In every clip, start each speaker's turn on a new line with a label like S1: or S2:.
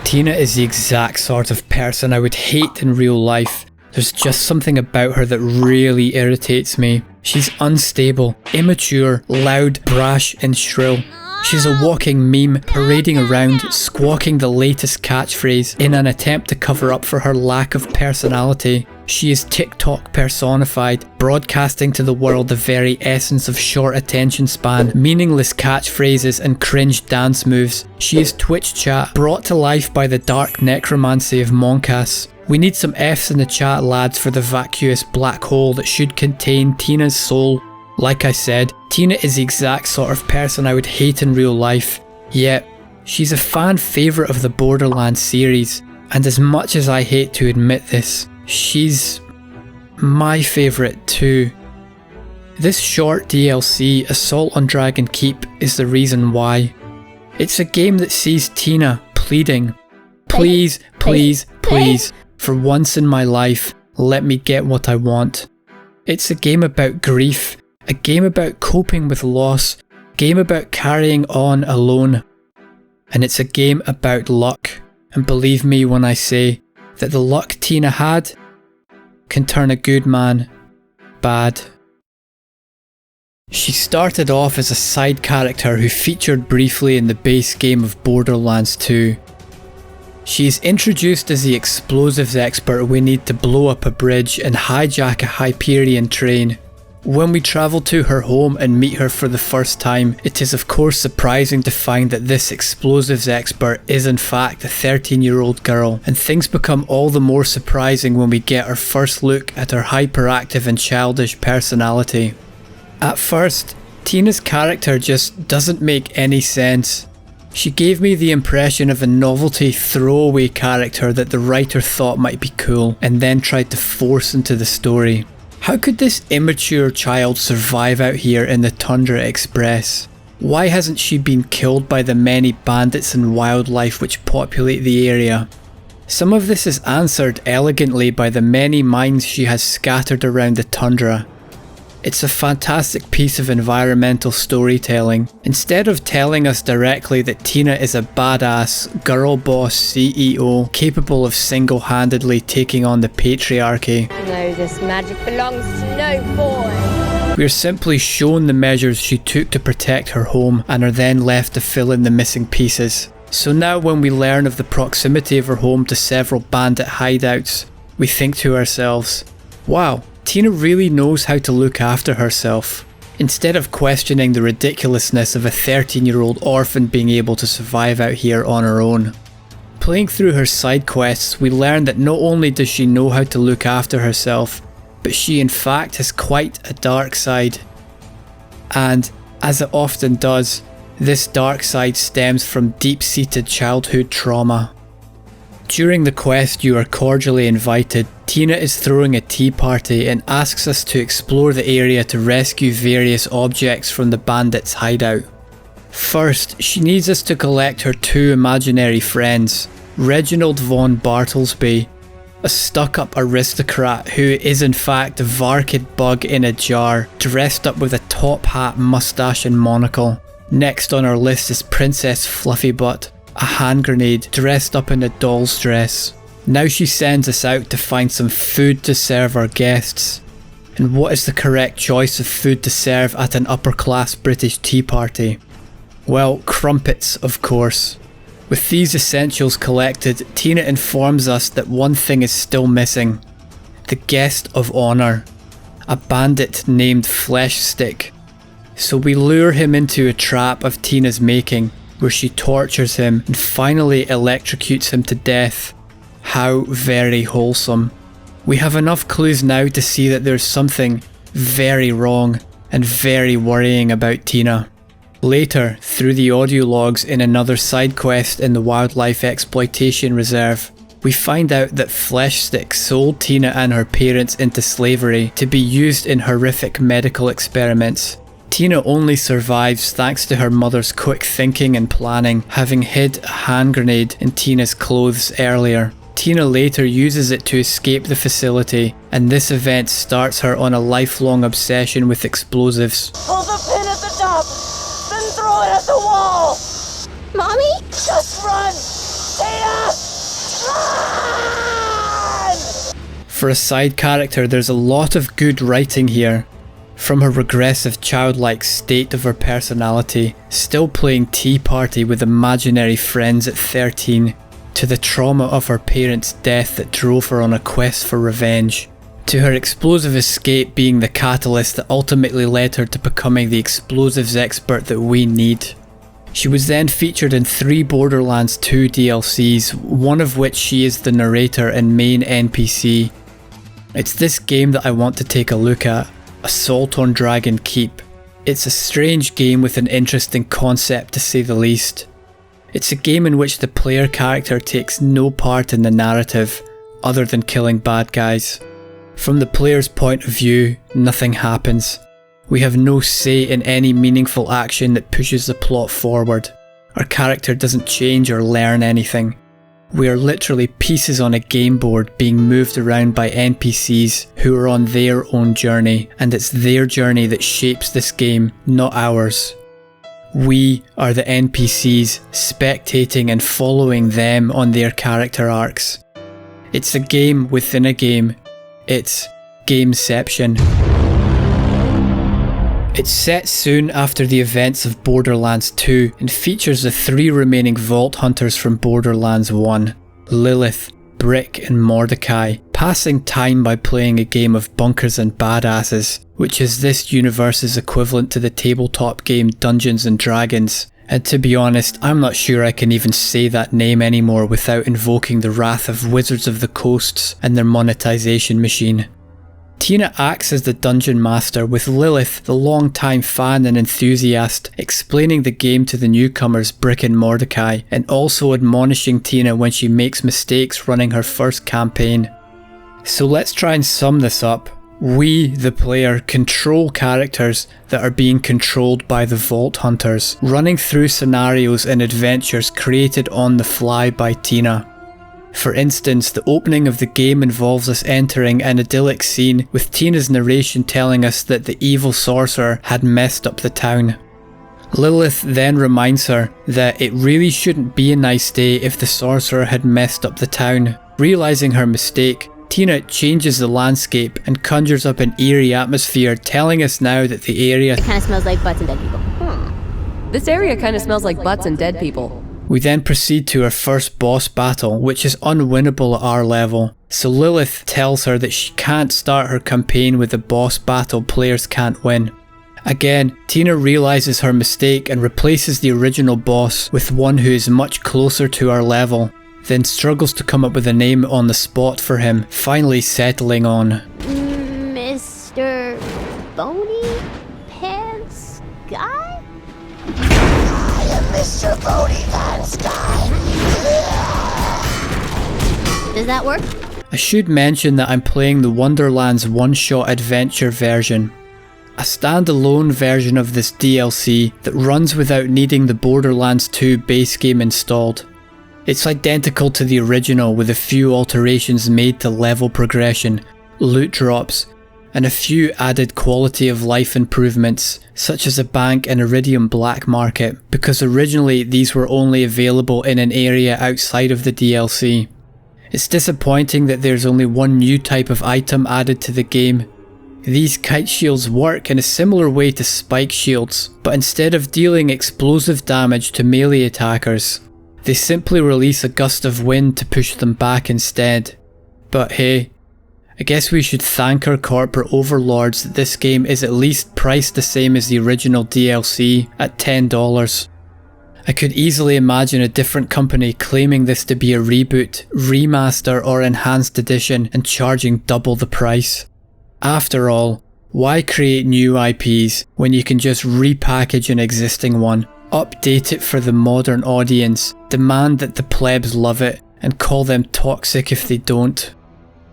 S1: Tina is the exact sort of person I would hate in real life. There's just something about her that really irritates me. She's unstable, immature, loud, brash and shrill. She's a walking meme, parading around, squawking the latest catchphrase in an attempt to cover up for her lack of personality. She is TikTok personified, broadcasting to the world the very essence of short attention span, meaningless catchphrases and cringe dance moves. She is Twitch chat, brought to life by the dark necromancy of Monkas. We need some Fs in the chat, lads, for the vacuous black hole that should contain Tina's soul. Like I said, Tina is the exact sort of person I would hate in real life. Yet, she's a fan favourite of the Borderlands series, and as much as I hate to admit this, she's my favourite too. This short DLC, Assault on Dragon Keep, is the reason why. It's a game that sees Tina pleading, please, please, please, for once in my life, let me get what I want. It's a game about grief, a game about coping with loss, a game about carrying on alone. And it's a game about luck. And believe me when I say that the luck Tina had can turn a good man bad. She started off as a side character who featured briefly in the base game of Borderlands 2. She is introduced as the explosives expert we need to blow up a bridge and hijack a Hyperion train. When we travel to her home and meet her for the first time, it is of course surprising to find that this explosives expert is in fact a 13-year-old girl, and things become all the more surprising when we get our first look at her hyperactive and childish personality. At first, Tina's character just doesn't make any sense. She gave me the impression of a novelty throwaway character that the writer thought might be cool and then tried to force into the story. How could this immature child survive out here in the Tundra Express? Why hasn't she been killed by the many bandits and wildlife which populate the area? Some of this is answered elegantly by the many mines she has scattered around the tundra. It's a fantastic piece of environmental storytelling. Instead of telling us directly that Tina is a badass, girl boss CEO capable of single-handedly taking on the patriarchy.
S2: No, this magic belongs to no boy.
S1: We're simply shown the measures she took to protect her home and are then left to fill in the missing pieces. So now when we learn of the proximity of her home to several bandit hideouts, we think to ourselves, wow, Tina really knows how to look after herself. Instead of questioning the ridiculousness of a 13-year-old orphan being able to survive out here on her own. Playing through her side quests, we learn that not only does she know how to look after herself, but she in fact has quite a dark side. And, as it often does, this dark side stems from deep-seated childhood trauma. During the quest, you are cordially invited. Tina is throwing a tea party and asks us to explore the area to rescue various objects from the bandits' hideout. First, she needs us to collect her two imaginary friends, Reginald von Bartlesby, a stuck-up aristocrat who is in fact a Varkid bug in a jar, dressed up with a top hat, mustache and monocle. Next on our list is Princess Fluffybutt, a hand grenade dressed up in a doll's dress. Now she sends us out to find some food to serve our guests. And what is the correct choice of food to serve at an upper class British tea party? Well, crumpets, of course. With these essentials collected, Tina informs us that one thing is still missing. The guest of honour. A bandit named Fleshstick. So we lure him into a trap of Tina's making, where she tortures him and finally electrocutes him to death. How very wholesome. We have enough clues now to see that there's something very wrong and very worrying about Tina. Later, through the audio logs in another side quest in the Wildlife Exploitation Reserve, we find out that Fleshstick sold Tina and her parents into slavery to be used in horrific medical experiments. Tina only survives thanks to her mother's quick thinking and planning, having hid a hand grenade in Tina's clothes earlier. Tina later uses it to escape the facility, and this event starts her on a lifelong obsession with explosives.
S2: Pull the pin at the top, then throw it at the wall! Mommy? Just run! Tina!
S1: For a side character, there's a lot of good writing here. From her regressive childlike state of her personality, still playing tea party with imaginary friends at 13, to the trauma of her parents' death that drove her on a quest for revenge, to her explosive escape being the catalyst that ultimately led her to becoming the explosives expert that we need. She was then featured in 3 Borderlands 2 DLCs, one of which she is the narrator and main NPC. It's this game that I want to take a look at, Assault on Dragon Keep. It's a strange game with an interesting concept to say the least. It's a game in which the player character takes no part in the narrative, other than killing bad guys. From the player's point of view, nothing happens. We have no say in any meaningful action that pushes the plot forward. Our character doesn't change or learn anything. We are literally pieces on a game board being moved around by NPCs who are on their own journey, and it's their journey that shapes this game, not ours. We are the NPCs spectating and following them on their character arcs. It's a game within a game. It's Gameception. It's set soon after the events of Borderlands 2 and features the 3 remaining Vault Hunters from Borderlands 1, Lilith, Brick and Mordecai, passing time by playing a game of Bunkers and Badasses, which is this universe's equivalent to the tabletop game Dungeons and Dragons. And to be honest, I'm not sure I can even say that name anymore without invoking the wrath of Wizards of the Coasts and their monetization machine. Tina acts as the dungeon master, with Lilith, the long-time fan and enthusiast, explaining the game to the newcomers Brick and Mordecai, and also admonishing Tina when she makes mistakes running her first campaign. So let's try and sum this up. We, the player, control characters that are being controlled by the Vault Hunters, running through scenarios and adventures created on the fly by Tina. For instance, the opening of the game involves us entering an idyllic scene with Tina's narration telling us that the evil sorcerer had messed up the town. Lilith then reminds her that it really shouldn't be a nice day if the sorcerer had messed up the town. Realising her mistake, Tina changes the landscape and conjures up an eerie atmosphere, telling us now that the area
S3: kind of smells like butts and dead people.
S4: This area kind of smells like butts and dead people.
S1: We then proceed to our first boss battle, which is unwinnable at our level. So Lilith tells her that she can't start her campaign with a boss battle players can't win. Again, Tina realises her mistake and replaces the original boss with one who is much closer to our level, then struggles to come up with a name on the spot for him, finally settling on
S3: Mr. Bony Pants Guy?
S5: Mr. Bodie Pants Guy.
S3: Does that work?
S1: I should mention that I'm playing the Wonderlands one-shot adventure version, a standalone version of this DLC that runs without needing the Borderlands 2 base game installed. It's identical to the original with a few alterations made to level progression, loot drops, and a few added quality of life improvements, such as a bank and iridium black market, because originally these were only available in an area outside of the DLC. It's disappointing that there's only one new type of item added to the game. These kite shields work in a similar way to spike shields, but instead of dealing explosive damage to melee attackers, they simply release a gust of wind to push them back instead. But hey, I guess we should thank our corporate overlords that this game is at least priced the same as the original DLC at $10. I could easily imagine a different company claiming this to be a reboot, remaster or enhanced edition and charging double the price. After all, why create new IPs when you can just repackage an existing one, update it for the modern audience, demand that the plebs love it, and call them toxic if they don't?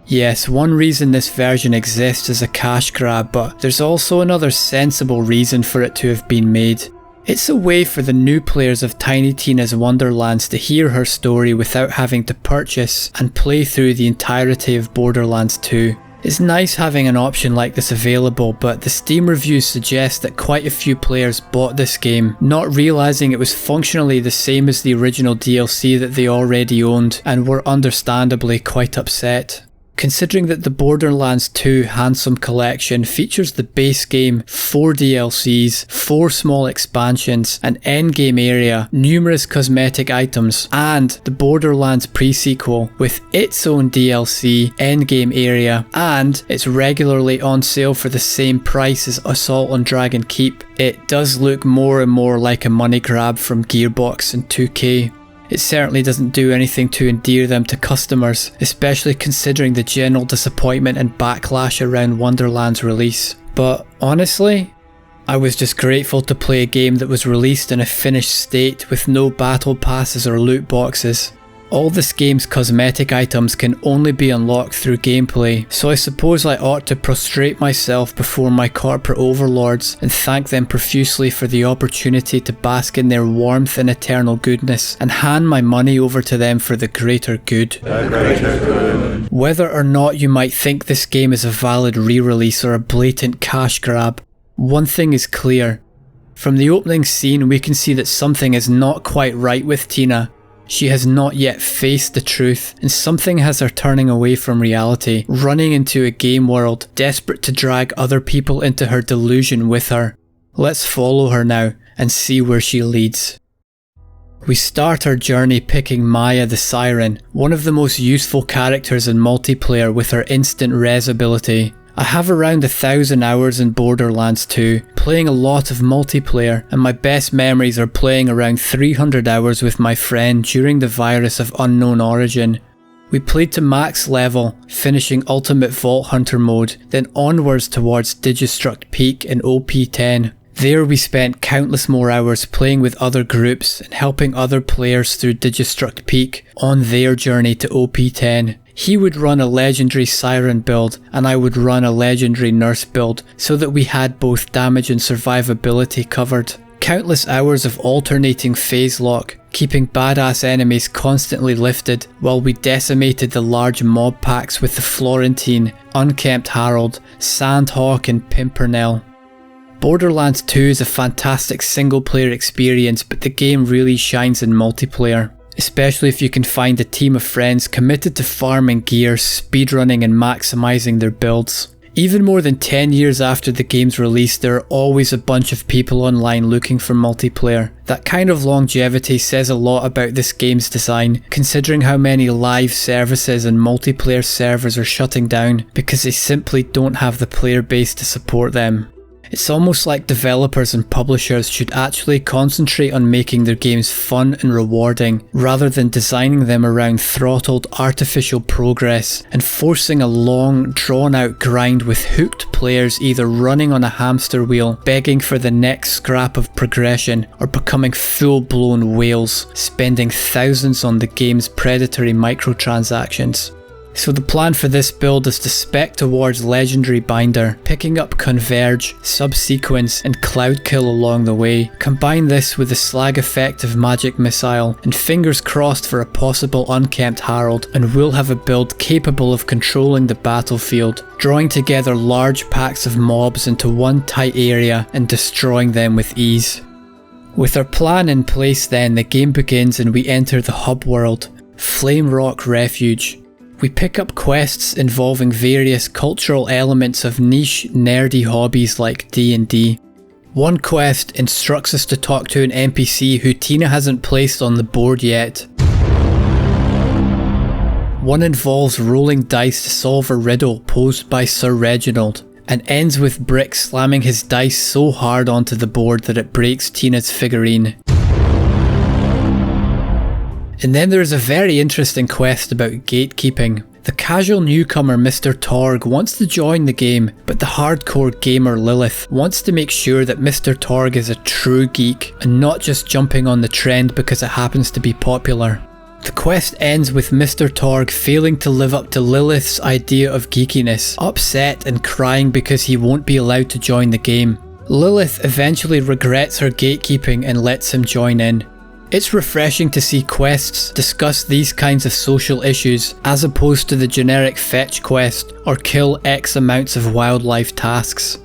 S1: Yes, one reason this version exists is a cash grab, but there's also another sensible reason for it to have been made. It's a way for the new players of Tiny Tina's Wonderlands to hear her story without having to purchase and play through the entirety of Borderlands 2. It's nice having an option like this available, but the Steam reviews suggest that quite a few players bought this game, not realising it was functionally the same as the original DLC that they already owned, and were understandably quite upset. Considering that the Borderlands 2 Handsome Collection features the base game, 4 DLCs, 4 small expansions, an endgame area, numerous cosmetic items, and the Borderlands pre-sequel with its own DLC, endgame area, and it's regularly on sale for the same price as Assault on Dragon Keep, it does look more and more like a money grab from Gearbox and 2K. It certainly doesn't do anything to endear them to customers, especially considering the general disappointment and backlash around Wonderland's release. But honestly, I was just grateful to play a game that was released in a finished state with no battle passes or loot boxes. All this game's cosmetic items can only be unlocked through gameplay, so I suppose I ought to prostrate myself before my corporate overlords and thank them profusely for the opportunity to bask in their warmth and eternal goodness, and hand my money over to them for the greater good. The greater good. Whether or not you might think this game is a valid re-release or a blatant cash grab, one thing is clear. From the opening scene we can see that something is not quite right with Tina. She has not yet faced the truth, and something has her turning away from reality, running into a game world, desperate to drag other people into her delusion with her. Let's follow her now, and see where she leads. We start our journey picking Maya the Siren, one of the most useful characters in multiplayer with her instant res ability. I have around 1,000 hours in Borderlands 2, playing a lot of multiplayer, and my best memories are playing around 300 hours with my friend during the virus of unknown origin. We played to max level, finishing Ultimate Vault Hunter mode, then onwards towards Digistruct Peak and OP10. There we spent countless more hours playing with other groups and helping other players through Digistruct Peak on their journey to OP10. He would run a legendary Siren build and I would run a legendary Nurse build so that we had both damage and survivability covered. Countless hours of alternating phase lock, keeping badass enemies constantly lifted while we decimated the large mob packs with the Florentine, Unkempt Harold, Sandhawk and Pimpernel. Borderlands 2 is a fantastic single player experience, but the game really shines in multiplayer. Especially if you can find a team of friends committed to farming gear, speedrunning and maximising their builds. Even more than 10 years after the game's release, there are always a bunch of people online looking for multiplayer. That kind of longevity says a lot about this game's design, considering how many live services and multiplayer servers are shutting down because they simply don't have the player base to support them. It's almost like developers and publishers should actually concentrate on making their games fun and rewarding, rather than designing them around throttled artificial progress and forcing a long, drawn-out grind with hooked players either running on a hamster wheel, begging for the next scrap of progression, or becoming full-blown whales, spending thousands on the game's predatory microtransactions. So the plan for this build is to spec towards Legendary Binder, picking up Converge, Subsequence and Cloud Kill along the way. Combine this with the slag effect of Magic Missile, and fingers crossed for a possible Unkempt Harold, and we'll have a build capable of controlling the battlefield, drawing together large packs of mobs into one tight area and destroying them with ease. With our plan in place then, the game begins and we enter the hub world, Flame Rock Refuge. We pick up quests involving various cultural elements of niche, nerdy hobbies like D&D. One quest instructs us to talk to an NPC who Tina hasn't placed on the board yet. One involves rolling dice to solve a riddle posed by Sir Reginald, and ends with Brick slamming his dice so hard onto the board that it breaks Tina's figurine. And then there is a very interesting quest about gatekeeping. The casual newcomer Mr. Torg wants to join the game, but the hardcore gamer Lilith wants to make sure that Mr. Torg is a true geek and not just jumping on the trend because it happens to be popular. The quest ends with Mr. Torg failing to live up to Lilith's idea of geekiness, upset and crying because he won't be allowed to join the game. Lilith eventually regrets her gatekeeping and lets him join in. It's refreshing to see quests discuss these kinds of social issues as opposed to the generic fetch quest or kill X amounts of wildlife tasks.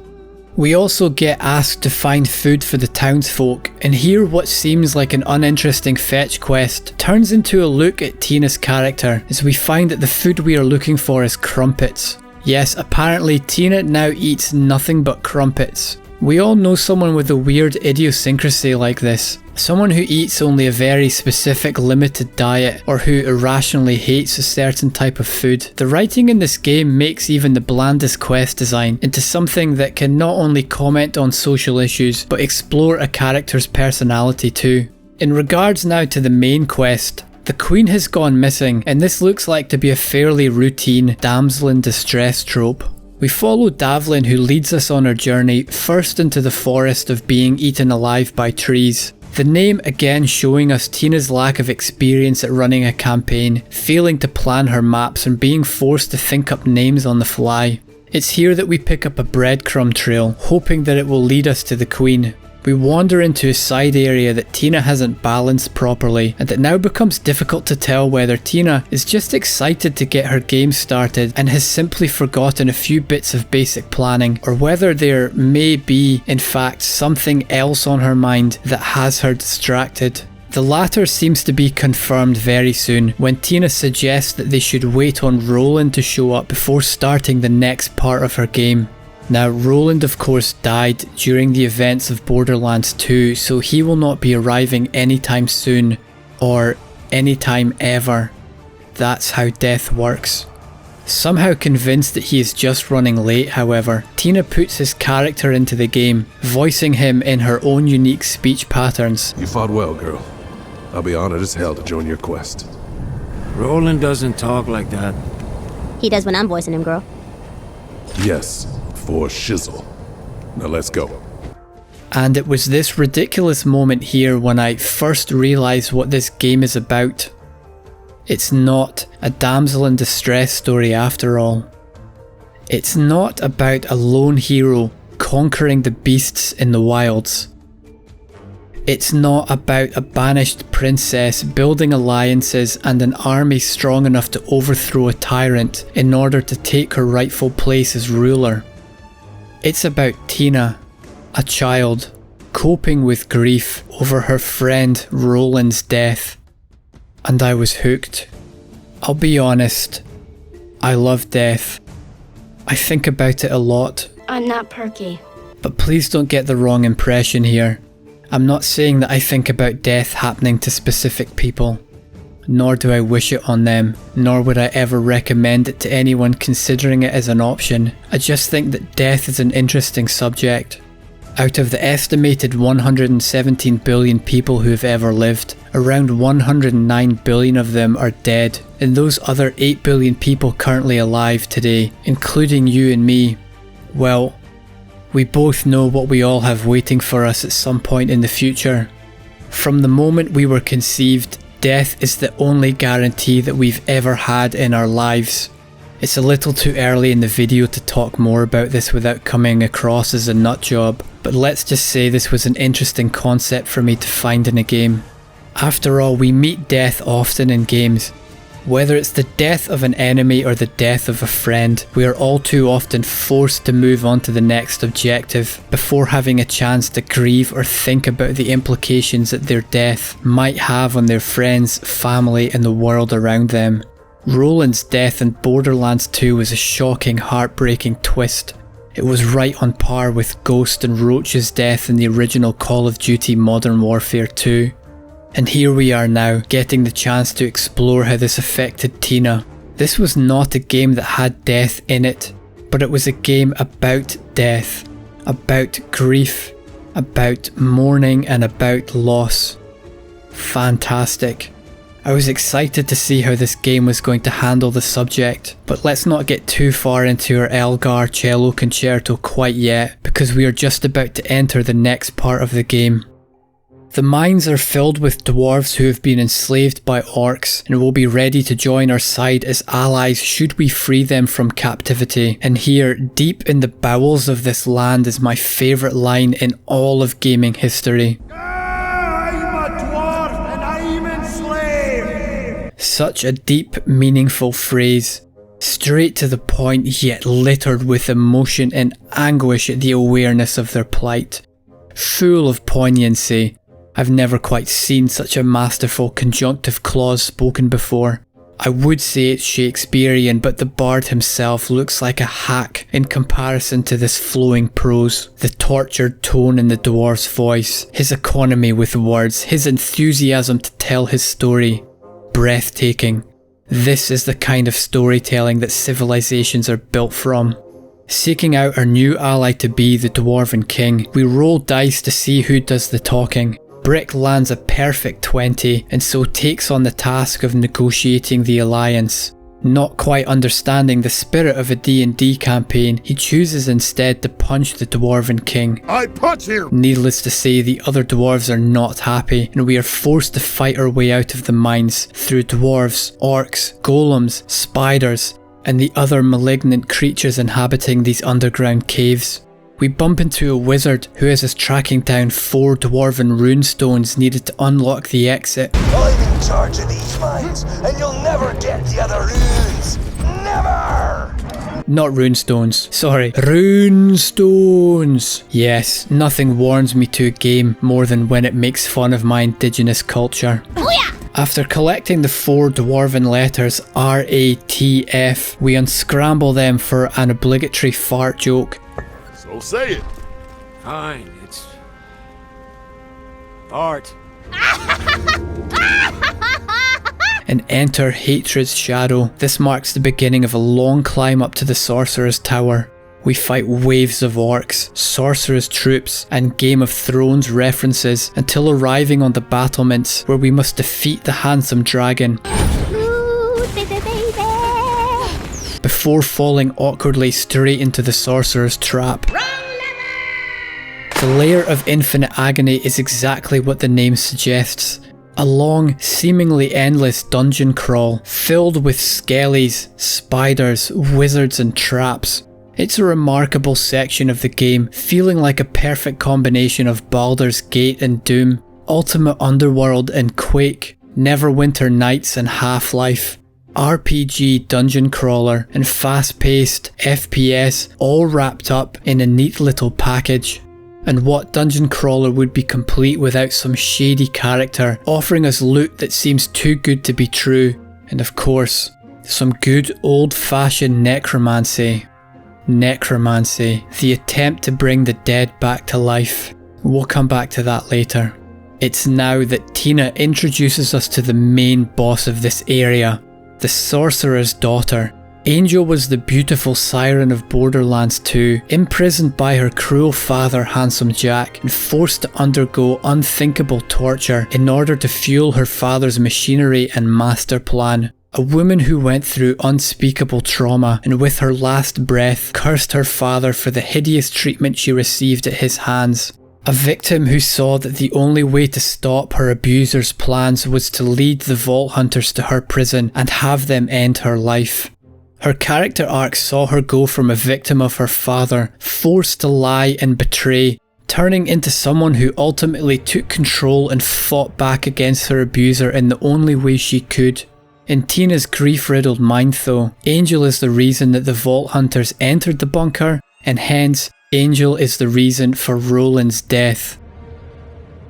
S1: We also get asked to find food for the townsfolk, and here what seems like an uninteresting fetch quest turns into a look at Tina's character as we find that the food we are looking for is crumpets. Yes, apparently Tina now eats nothing but crumpets. We all know someone with a weird idiosyncrasy like this. Someone who eats only a very specific limited diet, or who irrationally hates a certain type of food. The writing in this game makes even the blandest quest design into something that can not only comment on social issues, but explore a character's personality too. In regards now to the main quest, the Queen has gone missing, and this looks like to be a fairly routine damsel in distress trope. We follow Davlin, who leads us on our journey first into the forest of being eaten alive by trees. The name again showing us Tina's lack of experience at running a campaign, failing to plan her maps and being forced to think up names on the fly. It's here that we pick up a breadcrumb trail, hoping that it will lead us to the Queen. We wander into a side area that Tina hasn't balanced properly, and it now becomes difficult to tell whether Tina is just excited to get her game started and has simply forgotten a few bits of basic planning, or whether there may be, in fact, something else on her mind that has her distracted. The latter seems to be confirmed very soon when Tina suggests that they should wait on Roland to show up before starting the next part of her game. Now, Roland of course died during the events of Borderlands 2, so he will not be arriving anytime soon, or anytime ever. That's how death works. Somehow convinced that he is just running late, however, Tina puts his character into the game, voicing him in her own unique speech patterns.
S6: You fought well, girl. I'll be honored as hell to join your quest.
S7: Roland doesn't talk like that.
S3: He does when I'm voicing him, girl.
S6: Yes, for shizzle. Now let's go.
S1: And it was this ridiculous moment here when I first realised what this game is about. It's not a damsel in distress story after all. It's not about a lone hero conquering the beasts in the wilds. It's not about a banished princess building alliances and an army strong enough to overthrow a tyrant in order to take her rightful place as ruler. It's about Tina, a child, coping with grief over her friend Roland's death. And I was hooked. I'll be honest, I love death. I think about it a lot.
S2: I'm not perky.
S1: But please don't get the wrong impression here. I'm not saying that I think about death happening to specific people. Nor do I wish it on them, nor would I ever recommend it to anyone considering it as an option. I just think that death is an interesting subject. Out of the estimated 117 billion people who have ever lived, around 109 billion of them are dead, and those other 8 billion people currently alive today, including you and me, well, we both know what we all have waiting for us at some point in the future. From the moment we were conceived, death is the only guarantee that we've ever had in our lives. It's a little too early in the video to talk more about this without coming across as a nutjob, but let's just say this was an interesting concept for me to find in a game. After all, we meet death often in games. Whether it's the death of an enemy or the death of a friend, we are all too often forced to move on to the next objective before having a chance to grieve or think about the implications that their death might have on their friends, family and the world around them. Roland's death in Borderlands 2 was a shocking, heartbreaking twist. It was right on par with Ghost and Roach's death in the original Call of Duty Modern Warfare 2. And here we are now, getting the chance to explore how this affected Tina. This was not a game that had death in it, but it was a game about death, about grief, about mourning and about loss. Fantastic. I was excited to see how this game was going to handle the subject, but let's not get too far into our Elgar cello concerto quite yet, because we are just about to enter the next part of the game. The mines are filled with dwarves who have been enslaved by orcs and will be ready to join our side as allies should we free them from captivity. And here, deep in the bowels of this land, is my favourite line in all of gaming history.
S7: I'm a dwarf and I'm enslaved!
S1: Such a deep, meaningful phrase. Straight to the point, yet littered with emotion and anguish at the awareness of their plight. Full of poignancy. I've never quite seen such a masterful conjunctive clause spoken before. I would say it's Shakespearean, but the bard himself looks like a hack in comparison to this flowing prose. The tortured tone in the dwarf's voice, his economy with words, his enthusiasm to tell his story. Breathtaking. This is the kind of storytelling that civilizations are built from. Seeking out our new ally to be the Dwarven King, we roll dice to see who does the talking. Brick lands a perfect 20 and so takes on the task of negotiating the alliance. Not quite understanding the spirit of a D&D campaign, he chooses instead to punch the Dwarven King.
S6: I punch you!
S1: Needless to say, the other dwarves are not happy, and we are forced to fight our way out of the mines through dwarves, orcs, golems, spiders, and the other malignant creatures inhabiting these underground caves. We bump into a wizard who has us tracking down 4 dwarven runestones needed to unlock the exit.
S5: I'm in charge of these mines, and you'll never get the other runes. Never!
S1: Not runestones. Sorry, runestones. Yes, nothing warms me to a game more than when it makes fun of my indigenous culture.
S3: Booyah!
S1: After collecting the 4 dwarven letters RATF, we unscramble them for an obligatory fart joke.
S6: So say it.
S7: Fine, it's... art.
S1: And enter Hatred's shadow. This marks the beginning of a long climb up to the Sorcerer's Tower. We fight waves of orcs, Sorcerer's troops, and Game of Thrones references until arriving on the battlements where we must defeat the handsome dragon.
S3: Ooh, baby, baby.
S1: Before falling awkwardly straight into the Sorcerer's trap. The lair of infinite agony is exactly what the name suggests. A long, seemingly endless dungeon crawl filled with skellies, spiders, wizards and traps. It's a remarkable section of the game, feeling like a perfect combination of Baldur's Gate and Doom, Ultimate Underworld and Quake, Neverwinter Nights and Half-Life, RPG dungeon crawler and fast-paced FPS all wrapped up in a neat little package. And what dungeon crawler would be complete without some shady character offering us loot that seems too good to be true, and of course, some good old-fashioned necromancy. Necromancy, the attempt to bring the dead back to life. We'll come back to that later. It's now that Tina introduces us to the main boss of this area, the Sorcerer's Daughter. Angel was the beautiful siren of Borderlands 2, imprisoned by her cruel father Handsome Jack and forced to undergo unthinkable torture in order to fuel her father's machinery and master plan. A woman who went through unspeakable trauma and with her last breath cursed her father for the hideous treatment she received at his hands. A victim who saw that the only way to stop her abuser's plans was to lead the Vault Hunters to her prison and have them end her life. Her character arc saw her go from a victim of her father, forced to lie and betray, turning into someone who ultimately took control and fought back against her abuser in the only way she could. In Tina's grief-riddled mind though, Angel is the reason that the Vault Hunters entered the bunker, and hence, Angel is the reason for Roland's death.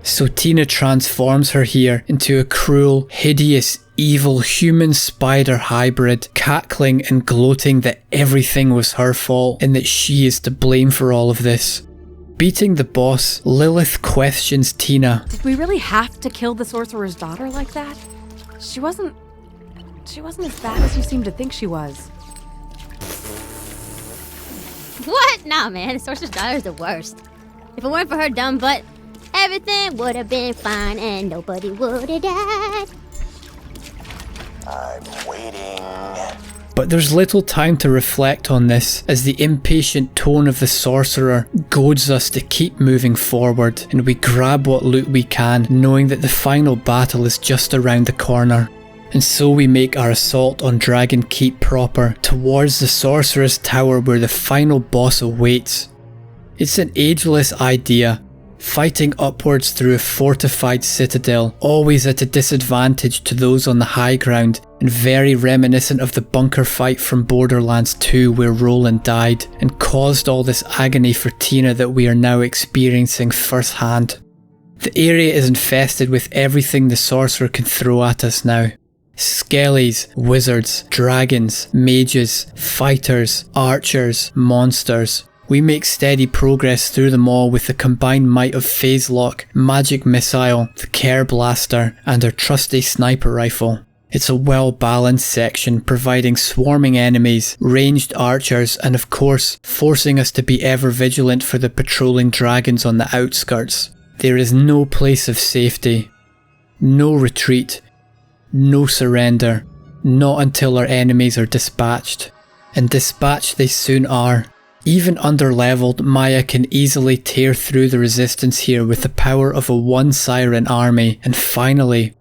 S1: So Tina transforms her here into a cruel, hideous, evil human spider hybrid, cackling and gloating that everything was her fault and that she is to blame for all of this. Beating the boss, Lilith questions Tina.
S4: Did we really have to kill the Sorcerer's Daughter like that? She wasn't as bad as you seem to think she was.
S3: What? Nah, man. The Sorcerer's Daughter is the worst. If it weren't for her dumb butt, everything would have been fine and nobody would have died.
S5: I'm waiting.
S1: But there's little time to reflect on this, as the impatient tone of the sorcerer goads us to keep moving forward, and we grab what loot we can, knowing that the final battle is just around the corner. And so we make our assault on Dragon Keep proper, towards the Sorcerer's Tower where the final boss awaits. It's an ageless idea, fighting upwards through a fortified citadel, always at a disadvantage to those on the high ground, and very reminiscent of the bunker fight from Borderlands 2 where Roland died, and caused all this agony for Tina that we are now experiencing firsthand. The area is infested with everything the sorcerer can throw at us now. Skellies, wizards, dragons, mages, fighters, archers, monsters. We make steady progress through them all with the combined might of Phase Lock, Magic Missile, the Care Blaster, and our trusty sniper rifle. It's a well-balanced section, providing swarming enemies, ranged archers, and of course, forcing us to be ever vigilant for the patrolling dragons on the outskirts. There is no place of safety, no retreat, no surrender, not until our enemies are dispatched. And dispatched they soon are. Even underleveled, Maya can easily tear through the resistance here with the power of a one-siren army, and finally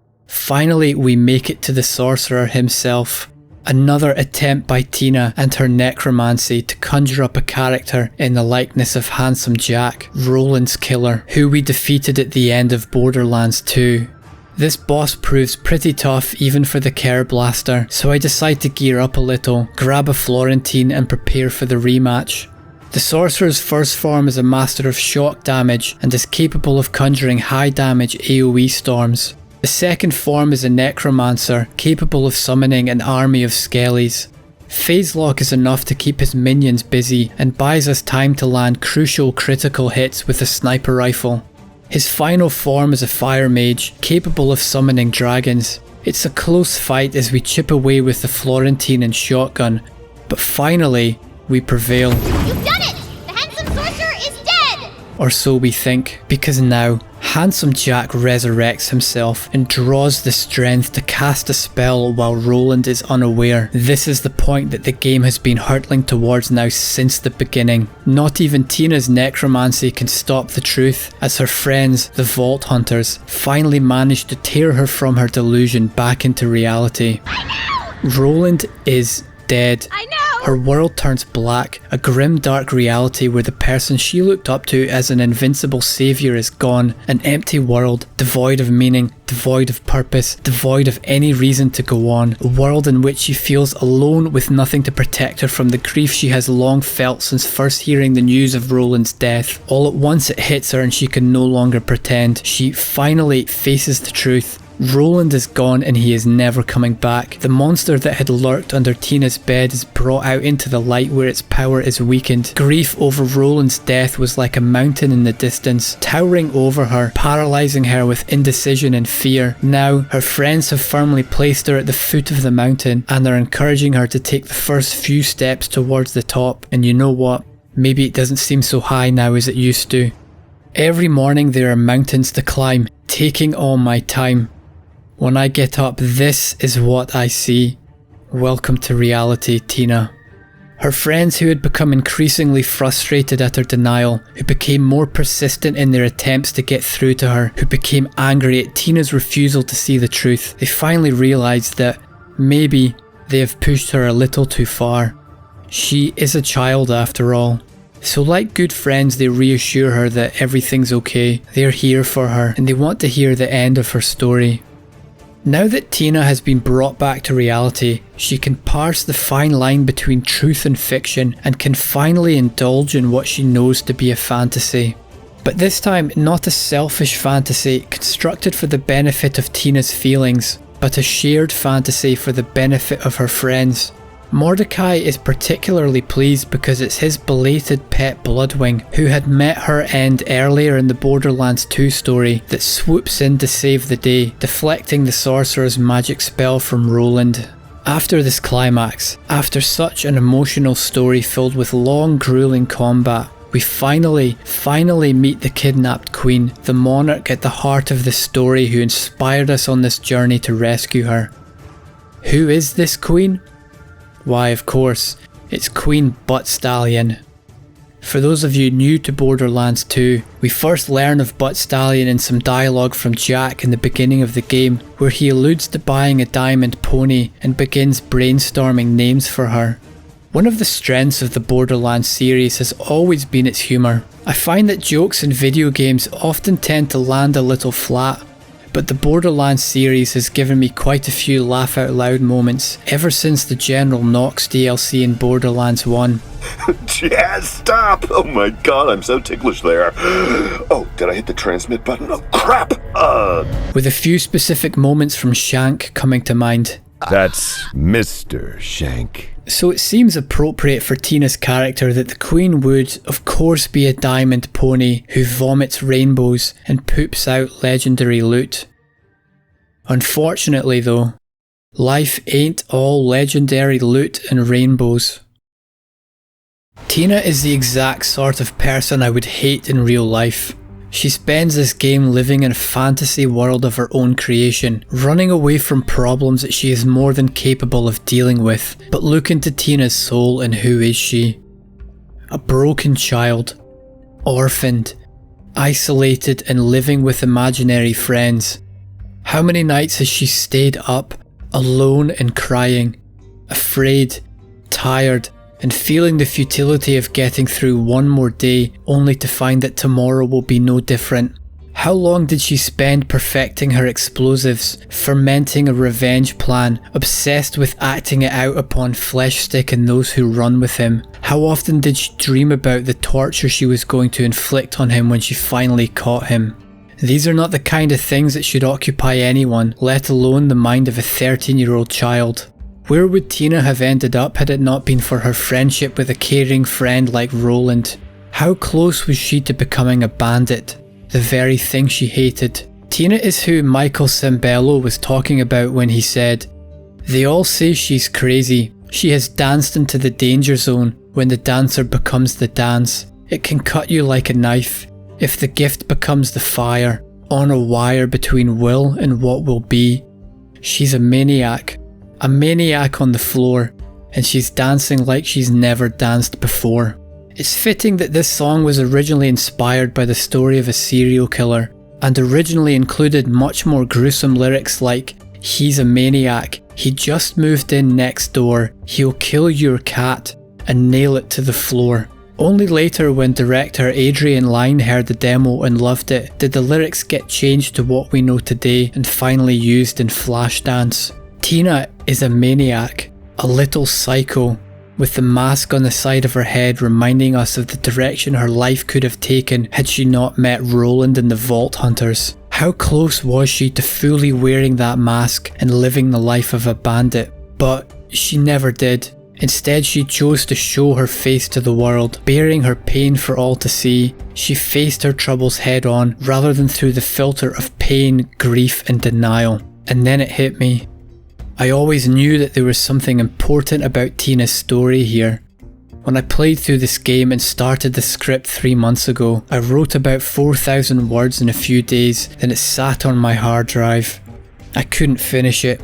S1: we make it to the sorcerer himself. Another attempt by Tina and her necromancy to conjure up a character in the likeness of Handsome Jack, Roland's killer, who we defeated at the end of Borderlands 2. This boss proves pretty tough even for the Care Blaster, so I decide to gear up a little, grab a Florentine and prepare for the rematch. The sorcerer's first form is a master of shock damage and is capable of conjuring high damage AoE storms. The second form is a necromancer, capable of summoning an army of skellies. Phase Lock is enough to keep his minions busy and buys us time to land crucial critical hits with a sniper rifle. His final form is a fire mage, capable of summoning dragons. It's a close fight as we chip away with the Florentine and shotgun, but finally, we prevail.
S3: You've done it! The handsome sorcerer is dead!
S1: Or so we think, because now, Handsome Jack resurrects himself and draws the strength to cast a spell while Roland is unaware. This is the point that the game has been hurtling towards now since the beginning. Not even Tina's necromancy can stop the truth, as her friends, the Vault Hunters, finally manage to tear her from her delusion back into reality. Roland is dead.
S3: I know!
S1: Her world turns black, a grim dark reality where the person she looked up to as an invincible saviour is gone, an empty world, devoid of meaning, devoid of purpose, devoid of any reason to go on, a world in which she feels alone with nothing to protect her from the grief she has long felt since first hearing the news of Roland's death. All at once it hits her and she can no longer pretend. She finally faces the truth. Roland is gone and he is never coming back. The monster that had lurked under Tina's bed is brought out into the light where its power is weakened. Grief over Roland's death was like a mountain in the distance, towering over her, paralysing her with indecision and fear. Now, her friends have firmly placed her at the foot of the mountain and are encouraging her to take the first few steps towards the top. And you know what? Maybe it doesn't seem so high now as it used to. Every morning there are mountains to climb, taking all my time. When I get up, this is what I see. Welcome to reality, Tina. Her friends, who had become increasingly frustrated at her denial, who became more persistent in their attempts to get through to her, who became angry at Tina's refusal to see the truth, they finally realised that maybe they have pushed her a little too far. She is a child after all. So like good friends, they reassure her that everything's okay, they're here for her, and they want to hear the end of her story. Now that Tina has been brought back to reality, she can parse the fine line between truth and fiction and can finally indulge in what she knows to be a fantasy. But this time, not a selfish fantasy constructed for the benefit of Tina's feelings, but a shared fantasy for the benefit of her friends. Mordecai is particularly pleased because it's his belated pet Bloodwing, who had met her end earlier in the Borderlands 2 story, that swoops in to save the day, deflecting the sorcerer's magic spell from Roland. After this climax, after such an emotional story filled with long, grueling combat, we finally meet the kidnapped queen, the monarch at the heart of the story who inspired us on this journey to rescue her. Who is this queen? Why, of course, it's Queen Butt Stallion. For those of you new to Borderlands 2, we first learn of Butt Stallion in some dialogue from Jack in the beginning of the game, where he alludes to buying a diamond pony and begins brainstorming names for her. One of the strengths of the Borderlands series has always been its humour. I find that jokes in video games often tend to land a little flat, but the Borderlands series has given me quite a few laugh out loud moments ever since the General Knox DLC in Borderlands 1.
S8: Jazz, stop! Oh my god, I'm so ticklish there. Oh, did I hit the transmit button? Oh crap!
S1: With a few specific moments from Shank coming to mind.
S9: That's Mr. Shank.
S1: So it seems appropriate for Tina's character that the Queen would, of course, be a diamond pony who vomits rainbows and poops out legendary loot. Unfortunately though, life ain't all legendary loot and rainbows. Tina is the exact sort of person I would hate in real life. She spends this game living in a fantasy world of her own creation, running away from problems that she is more than capable of dealing with. But look into Tina's soul, and who is she? A broken child, orphaned, isolated and living with imaginary friends. How many nights has she stayed up, alone and crying, afraid, tired, and feeling the futility of getting through one more day only to find that tomorrow will be no different? How long did she spend perfecting her explosives, fermenting a revenge plan, obsessed with acting it out upon Fleshstick and those who run with him? How often did she dream about the torture she was going to inflict on him when she finally caught him? These are not the kind of things that should occupy anyone, let alone the mind of a 13-year-old child. Where would Tina have ended up had it not been for her friendship with a caring friend like Roland? How close was she to becoming a bandit? The very thing she hated. Tina is who Michael Sembello was talking about when he said, "They all say she's crazy. She has danced into the danger zone when the dancer becomes the dance. It can cut you like a knife. If the gift becomes the fire, on a wire between will and what will be. She's a maniac on the floor, and she's dancing like she's never danced before." It's fitting that this song was originally inspired by the story of a serial killer, and originally included much more gruesome lyrics like, "He's a maniac, he just moved in next door, he'll kill your cat, and nail it to the floor." Only later, when director Adrian Lyne heard the demo and loved it, did the lyrics get changed to what we know today and finally used in Flashdance. Tina is a maniac, a little psycho, with the mask on the side of her head reminding us of the direction her life could have taken had she not met Roland and the Vault Hunters. How close was she to fully wearing that mask and living the life of a bandit? But she never did. Instead, she chose to show her face to the world, bearing her pain for all to see. She faced her troubles head on, rather than through the filter of pain, grief and denial. And then it hit me. I always knew that there was something important about Tina's story here. When I played through this game and started the script 3 months ago, I wrote about 4,000 words in a few days, then it sat on my hard drive. I couldn't finish it.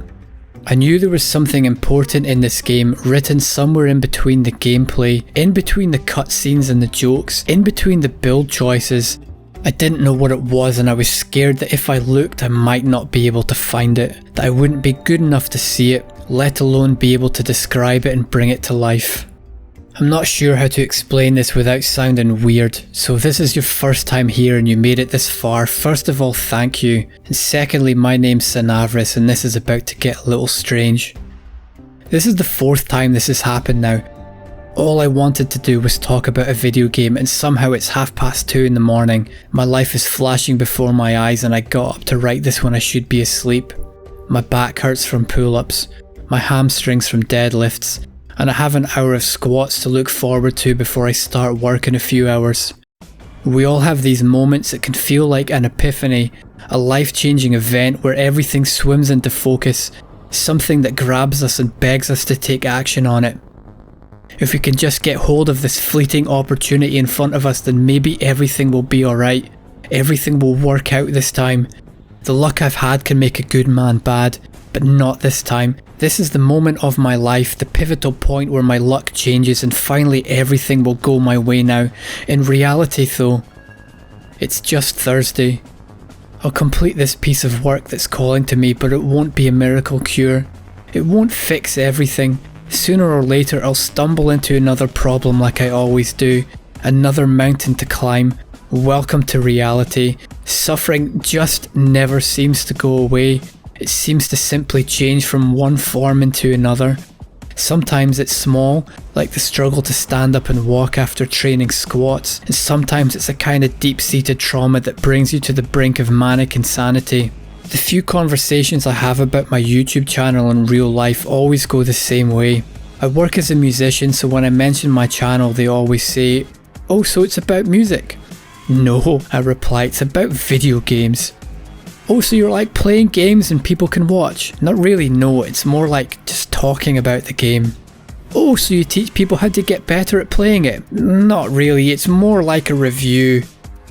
S1: I knew there was something important in this game, written somewhere in between the gameplay, in between the cutscenes and the jokes, in between the build choices. I didn't know what it was, and I was scared that if I looked I might not be able to find it, that I wouldn't be good enough to see it, let alone be able to describe it and bring it to life. I'm not sure how to explain this without sounding weird, so if this is your first time here and you made it this far, first of all thank you, and secondly my name's Sanavris and this is about to get a little strange. This is the 4th time this has happened now. All I wanted to do was talk about a video game, and somehow it's 2:30 in the morning. My life is flashing before my eyes and I got up to write this when I should be asleep. My back hurts from pull-ups, my hamstrings from deadlifts, and I have an hour of squats to look forward to before I start work in a few hours. We all have these moments that can feel like an epiphany, a life-changing event where everything swims into focus, something that grabs us and begs us to take action on it. If we can just get hold of this fleeting opportunity in front of us, then maybe everything will be alright. Everything will work out this time. The luck I've had can make a good man bad, but not this time. This is the moment of my life, the pivotal point where my luck changes and finally everything will go my way now. In reality though, it's just Thursday. I'll complete this piece of work that's calling to me, but it won't be a miracle cure. It won't fix everything. Sooner or later I'll stumble into another problem like I always do. Another mountain to climb. Welcome to reality. Suffering just never seems to go away. It seems to simply change from one form into another. Sometimes it's small, like the struggle to stand up and walk after training squats, and sometimes it's a kind of deep-seated trauma that brings you to the brink of manic insanity. The few conversations I have about my YouTube channel in real life always go the same way. I work as a musician, so when I mention my channel they always say, "Oh, so it's about music?" "No," I reply, "it's about video games." "Oh, so you're like playing games and people can watch?" "Not really, no, it's more like just talking about the game." "Oh, so you teach people how to get better at playing it?" "Not really, it's more like a review."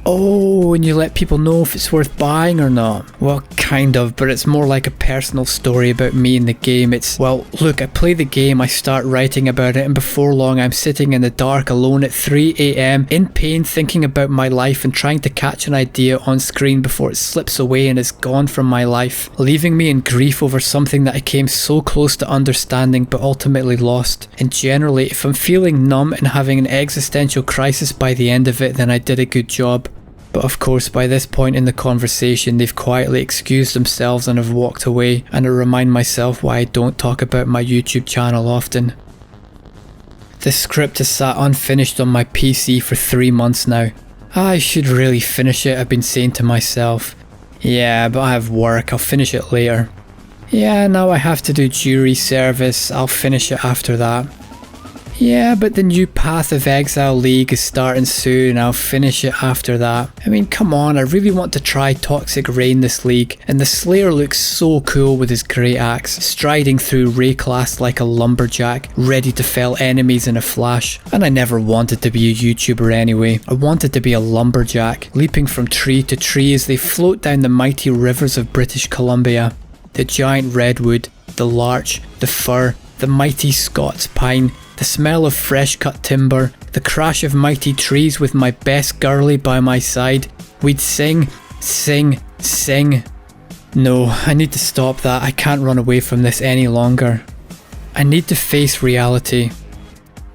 S1: "Oh, and you let people know if it's worth buying or not?" "Well, kind of, but it's more like a personal story about me and the game. It's, well, look, I play the game, I start writing about it, and before long I'm sitting in the dark alone at 3 AM, in pain, thinking about my life and trying to catch an idea on screen before it slips away and is gone from my life, leaving me in grief over something that I came so close to understanding but ultimately lost. And generally, if I'm feeling numb and having an existential crisis by the end of it, then I did a good job." But of course, by this point in the conversation, they've quietly excused themselves and have walked away, and I remind myself why I don't talk about my YouTube channel often. This script has sat unfinished on my PC for 3 months now. I should really finish it, I've been saying to myself. Yeah, but I have work, I'll finish it later. Yeah, now I have to do jury service, I'll finish it after that. Yeah, but the new Path of Exile League is starting soon, I'll finish it after that. I mean, come on, I really want to try Toxic Rain this league, and the Slayer looks so cool with his great axe, striding through Rayclass like a lumberjack, ready to fell enemies in a flash. And I never wanted to be a YouTuber anyway. I wanted to be a lumberjack, leaping from tree to tree as they float down the mighty rivers of British Columbia. The giant redwood, the larch, the fir, the mighty Scots pine, the smell of fresh cut timber, the crash of mighty trees with my best girlie by my side. We'd sing, sing, sing. No, I need to stop that. I can't run away from this any longer. I need to face reality.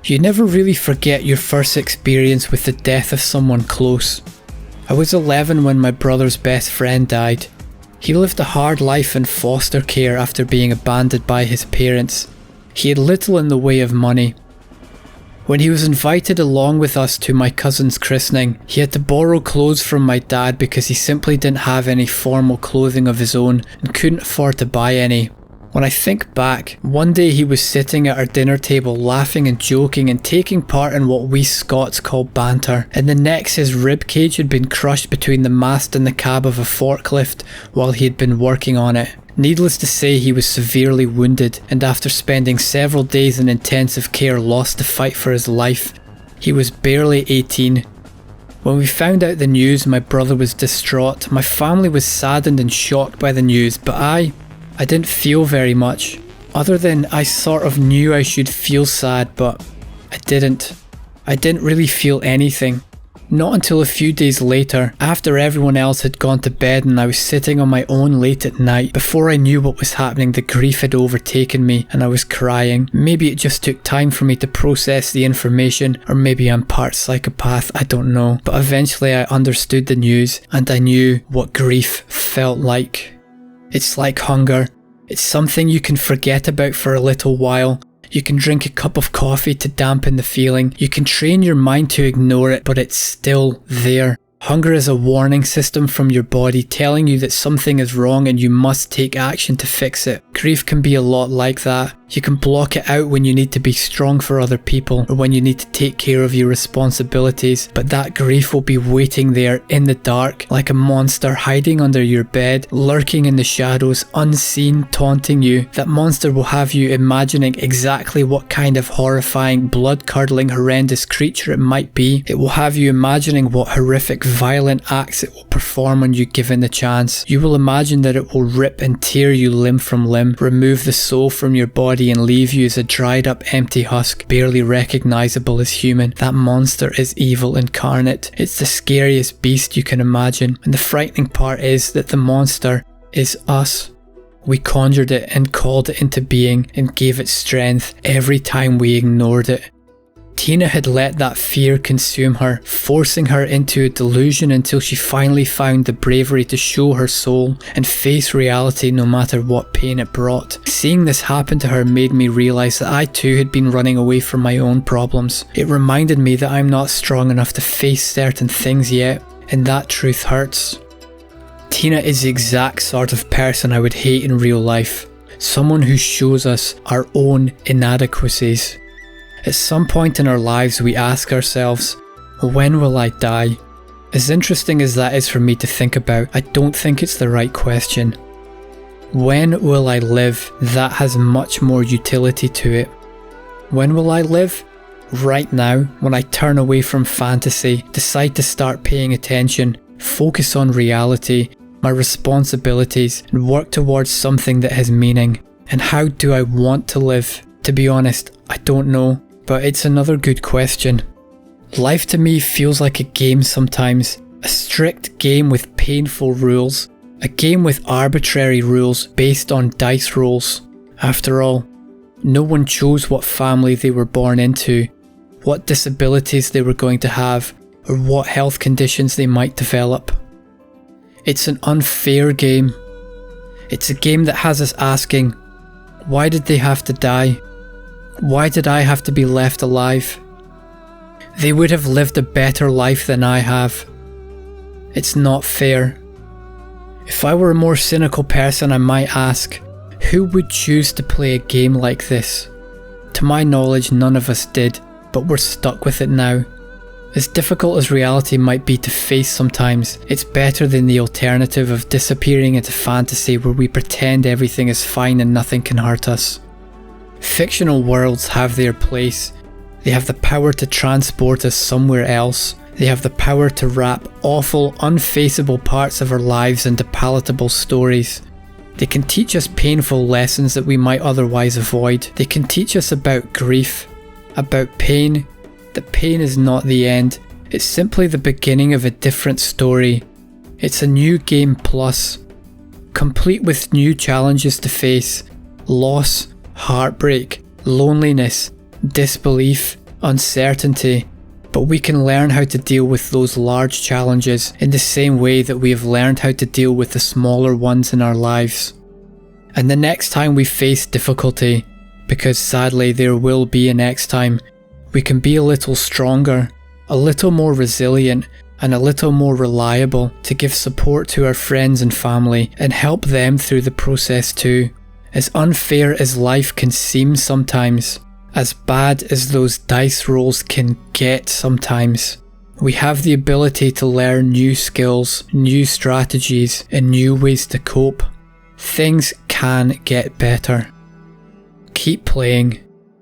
S1: You never really forget your first experience with the death of someone close. I was 11 when my brother's best friend died. He lived a hard life in foster care after being abandoned by his parents. He had little in the way of money. When he was invited along with us to my cousin's christening, he had to borrow clothes from my dad because he simply didn't have any formal clothing of his own and couldn't afford to buy any. When I think back, one day he was sitting at our dinner table laughing and joking and taking part in what we Scots call banter, and the next his rib cage had been crushed between the mast and the cab of a forklift while he had been working on it. Needless to say, he was severely wounded, and after spending several days in intensive care lost the fight for his life. He was barely 18. When we found out the news, my brother was distraught. My family was saddened and shocked by the news, but I didn't feel very much. Other than I sort of knew I should feel sad, but I didn't. I didn't really feel anything. Not until a few days later, after everyone else had gone to bed and I was sitting on my own late at night, before I knew what was happening, the grief had overtaken me and I was crying. Maybe it just took time for me to process the information, or maybe I'm part psychopath, I don't know. But eventually I understood the news and I knew what grief felt like. It's like hunger. It's something you can forget about for a little while. You can drink a cup of coffee to dampen the feeling. You can train your mind to ignore it, but it's still there. Hunger is a warning system from your body telling you that something is wrong and you must take action to fix it. Grief can be a lot like that. You can block it out when you need to be strong for other people or when you need to take care of your responsibilities, but that grief will be waiting there in the dark like a monster hiding under your bed, lurking in the shadows, unseen, taunting you. That monster will have you imagining exactly what kind of horrifying, blood-curdling, horrendous creature it might be. It will have you imagining what horrific, violent acts it will perform on you given the chance. You will imagine that it will rip and tear you limb from limb, remove the soul from your body and leave you as a dried up empty husk, barely recognizable as human. That monster is evil incarnate. It's the scariest beast you can imagine, and the frightening part is that the monster is us. We conjured it and called it into being and gave it strength every time we ignored it. Tina had let that fear consume her, forcing her into a delusion until she finally found the bravery to show her soul and face reality no matter what pain it brought. Seeing this happen to her made me realise that I too had been running away from my own problems. It reminded me that I'm not strong enough to face certain things yet, and that truth hurts. Tina is the exact sort of person I would hate in real life. Someone who shows us our own inadequacies. At some point in our lives we ask ourselves, when will I die? As interesting as that is for me to think about, I don't think it's the right question. When will I live? That has much more utility to it. When will I live? Right now, when I turn away from fantasy, decide to start paying attention, focus on reality, my responsibilities, and work towards something that has meaning. And how do I want to live? To be honest, I don't know. But it's another good question. Life to me feels like a game sometimes, a strict game with painful rules, a game with arbitrary rules based on dice rolls. After all, no one chose what family they were born into, what disabilities they were going to have, or what health conditions they might develop. It's an unfair game. It's a game that has us asking, why did they have to die? Why did I have to be left alive? They would have lived a better life than I have. It's not fair. If I were a more cynical person, I might ask, who would choose to play a game like this? To my knowledge, none of us did, but we're stuck with it now. As difficult as reality might be to face sometimes, it's better than the alternative of disappearing into fantasy where we pretend everything is fine and nothing can hurt us. Fictional worlds have their place. They have the power to transport us somewhere else. They have the power to wrap awful, unfaceable parts of our lives into palatable stories. They can teach us painful lessons that we might otherwise avoid. They can teach us about grief, about pain, that pain is not the end. It's simply the beginning of a different story. It's a new game plus, complete with new challenges to face, loss, heartbreak, loneliness, disbelief, uncertainty, but we can learn how to deal with those large challenges in the same way that we have learned how to deal with the smaller ones in our lives. And the next time we face difficulty, because sadly there will be a next time, we can be a little stronger, a little more resilient, and a little more reliable to give support to our friends and family and help them through the process too. As unfair as life can seem sometimes, as bad as those dice rolls can get sometimes, we have the ability to learn new skills, new strategies, and new ways to cope. Things can get better. Keep playing.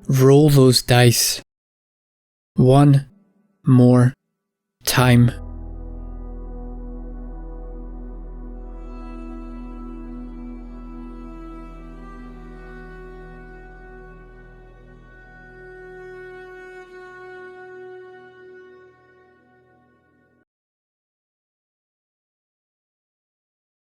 S1: Roll those dice. One more time.